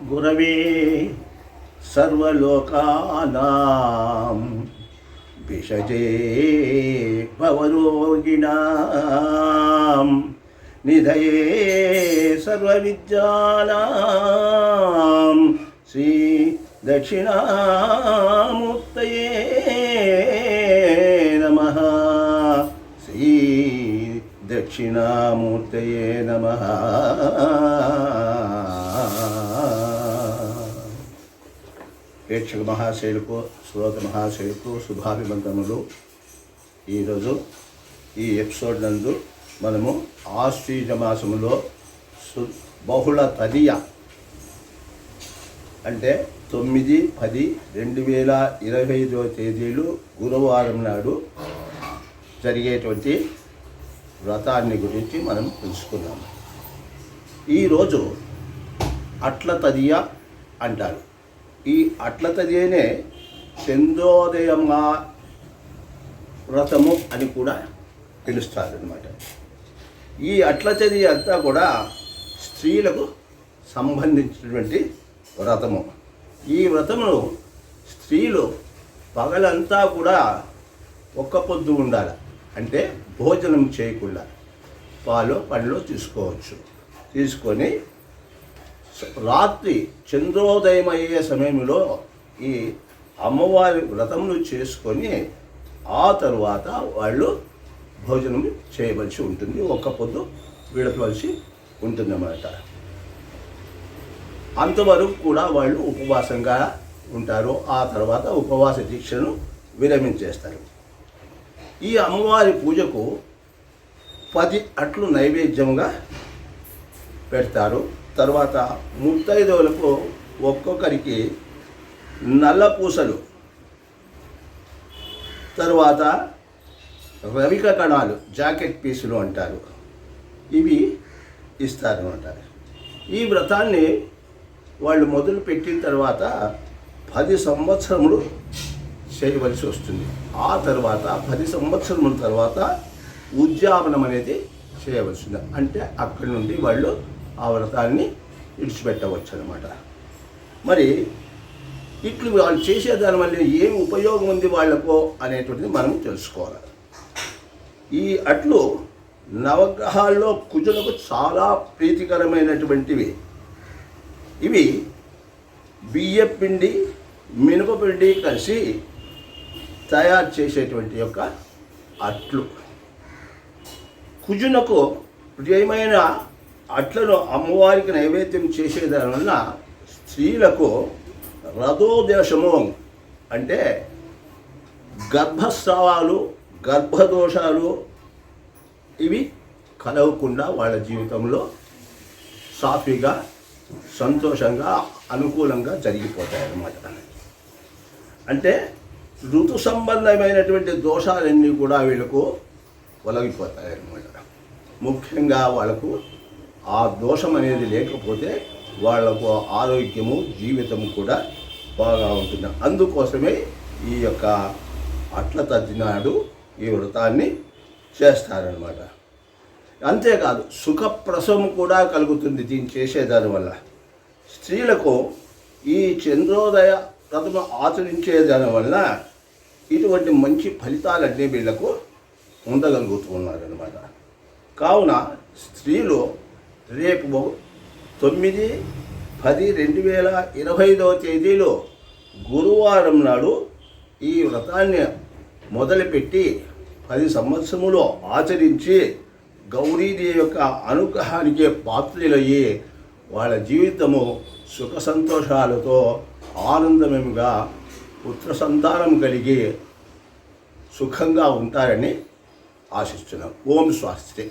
గురవే సర్వలోకానాం విషజే భవరోగిణాం నిధయే సర్వవిద్యానాం శ్రీ దక్షిణామూర్తయే నమః. శ్రీ దక్షిణామూర్తయే నమః. ప్రేక్షక మహాశయులకు, శ్రోత మహాశయులకు శుభాభివందనములు. ఈరోజు ఈ ఎపిసోడ్ నందు మనము ఆశ్వీజ మాసములో బహుళ తదియ అంటే 9-10-2025 తేదీలు గురువారం నాడు జరిగేటువంటి వ్రతాన్ని గురించి మనం తెలుసుకున్నాము. ఈరోజు అట్ల తదియ అంటారు. ఈ అట్ల తదియనే చంద్రోదయమ వ్రతము అని కూడా పిలుస్తారనమాట. ఈ అట్ల తదియ అంతా కూడా స్త్రీలకు సంబంధించినటువంటి వ్రతము. ఈ వ్రతమును స్త్రీలు పగలంతా కూడా ఒక్క పొద్దు ఉండాలి. అంటే భోజనం చేయకుండా పాలు పండ్లు తీసుకొని రాత్రి చంద్రోదయం అయ్యే సమయంలో ఈ అమ్మవారి వ్రతములు చేసుకొని ఆ తరువాత వాళ్ళు భోజనం చేయవలసి ఉంటుంది. ఒక్క పొద్దు విడవలసి ఉంటుందన్నమాట. అంతవరకు కూడా వాళ్ళు ఉపవాసంగా ఉంటారు. ఆ తర్వాత ఉపవాస దీక్షను విరమించేస్తారు. ఈ అమ్మవారి పూజకు 10 అట్లు నైవేద్యంగా పెడతారు. తర్వాత ముత్తైదువులకు ఒక్కొక్కరికి నల్ల పూసలు, తర్వాత రవిక కణాలు, జాకెట్ పీసులు అంటారు, ఇవి ఇస్తారన్నమాట. ఈ వ్రతాన్ని వాళ్ళు మొదలు పెట్టిన తర్వాత 10 సంవత్సరములు చేయవలసి వస్తుంది. ఆ తర్వాత 10 సంవత్సరముల తర్వాత ఉద్యాపనం అనేది చేయవలసింది. అంటే అక్కడి నుండి వాళ్ళు ఆ వ్రతాన్ని విడిచిపెట్టవచ్చు అన్నమాట. మరి ఇట్లు వాళ్ళు చేసేదాని వల్ల ఏం ఉపయోగం ఉంది వాళ్ళకు అనేటువంటిది మనం తెలుసుకోవాలి. ఈ అట్లు నవగ్రహాల్లో కుజులకు చాలా ప్రీతికరమైనటువంటివి. ఇవి బియ్యపిండి, మినపపిండి కలిసి తయారు చేసేటువంటి యొక్క అట్లు. కుజునకు ప్రియమైన అట్లను అమ్మవారికి నైవేద్యం చేసేదాని వలన స్త్రీలకు రథోదేశము అంటే గర్భస్రావాలు, గర్భదోషాలు ఇవి కలగకుండా వాళ్ళ జీవితంలో సాఫీగా, సంతోషంగా, అనుకూలంగా జరిగిపోతాయి అన్నమాట. అంటే ఋతు సంబంధమైనటువంటి దోషాలన్నీ కూడా వీళ్ళకు తొలగిపోతాయి అన్నమాట. ముఖ్యంగా వాళ్ళకు ఆ దోషం అనేది లేకపోతే వాళ్లకు ఆరోగ్యము, జీవితము కూడా బాగా ఉంటుంది. అందుకోసమే ఈ యొక్క అట్ల తద్ది నాడు ఈ వ్రతాన్ని చేస్తారనమాట. అంతేకాదు సుఖప్రసవం కూడా కలుగుతుంది దీన్ని చేసేదాని వల్ల. స్త్రీలకు ఈ చంద్రోదయ వ్రతము ఆచరించేదాని వల్ల ఇటువంటి మంచి ఫలితాలన్నీ వీళ్లకు ఉండగలుగుతున్నారనమాట. కావున స్త్రీలు రేపు 9-10-2025 తేదీలో గురువారం నాడు ఈ వ్రతాన్ని మొదలుపెట్టి 10 సంవత్సరములో ఆచరించి గౌరీదేవి యొక్క అనుగ్రహానికి పాత్రులయ్యి వాళ్ళ జీవితము సుఖ సంతోషాలతో ఆనందమేముగా పుత్ర సంతానం కలిగి సుఖంగా ఉంటారని ఆశిస్తున్నాం. ఓం స్వాస్తి.